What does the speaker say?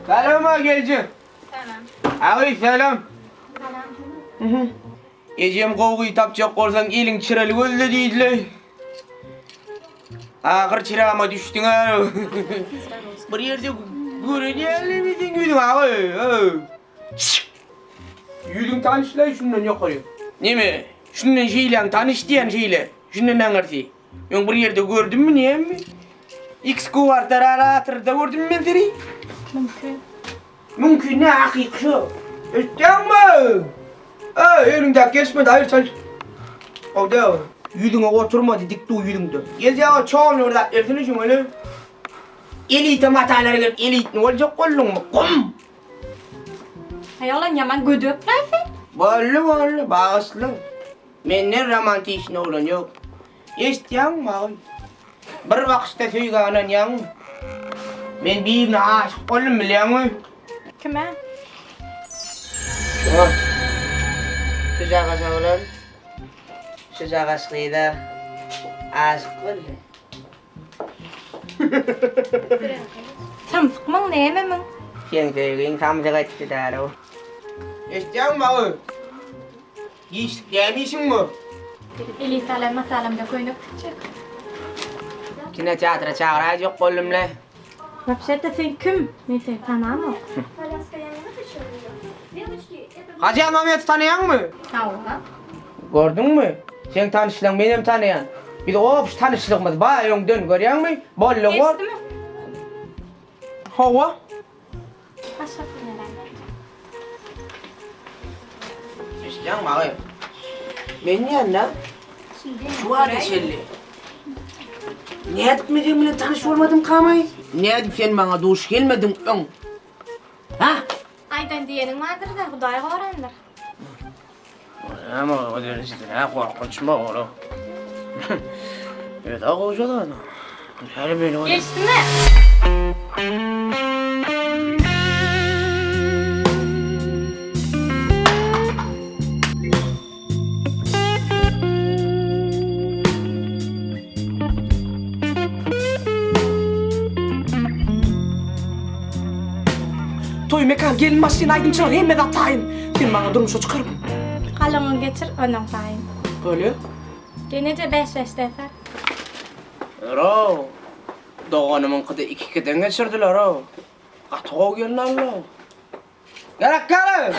Selam geleceğim. Selam. Abi selam. Selam. Ecem kovguyu tapacak olsan elin çırali gözle değildiler. Ağır çırağıma düştün ha. Bir yerde görünüyorlar mısın yüdün abi? Yüdün tanışlar şundan yukarı. Ne mi? Şundan şeyle tanış diyen şeyle. Şundan anırtı. Ben bir yerde gördün mü niye mi? X kuvartar aratır da gördün mü ben seni? Mümkün. Mümkün ne hakik şu? İstiyor mu? Önümde geçmedi hayır çalış. O da yüzüne oturmadı dikti o yüzünde. Gel ya çoğun orada ersini şunu öyle. Elite matalara gel elit ne olacak kollun mu? Kum! Hayalan yaman gödöplersin. Vallahi bağışlı. Menden romantik ne olan yok. İstiyor mu abi? Bir vakısta söylenen yan. Ben birine aşık oldum biliyor musun? Kime? Şuna. Sıcak aşağılar. Sıcak aşkıyla aşık oldu. Tam sıkman ne yememin? Sen sevgin tam sıkıntı da o. İstiyor musun abi? Gelmişsin mi? Eli salam masalamda koyunup çık. Kine tiyatro çağıracak oğlumla. Вообще-то sen kim? Neyse tamam mı? Hacı Mehmet'i tanıyan mı? Tamam. Gördün mü? Sen tanıştın benim tanıyan. Bir de o tanıştığımız bayağı dön görüyor musun? Bollu var. Geçti mi? Hava. Aşağı neler? İstiyor musun abi? Ben yanına şu ateşeli. Ne etmediğimle tanış olmadım kamayı? Ne edip sen bana duş gelmedin ön? Ha? Aydan diyenin vardır da Huday'a öğrendir. Ama o da işte ne korkunç mu oğlum? Evet koca da. Her böyle oldu. Geçti mi? Toy mekan gelin masjidin aydın çırar hem de atayın. Sen bana durmuşa çıkarım. Kalımı getir önüm sayın. Öyle. Genece 5 yaştaysa. Ro. Doğanımın kıdı 2 keden geçirdiler o. Atoğu gelin Allah. Gerek gelin.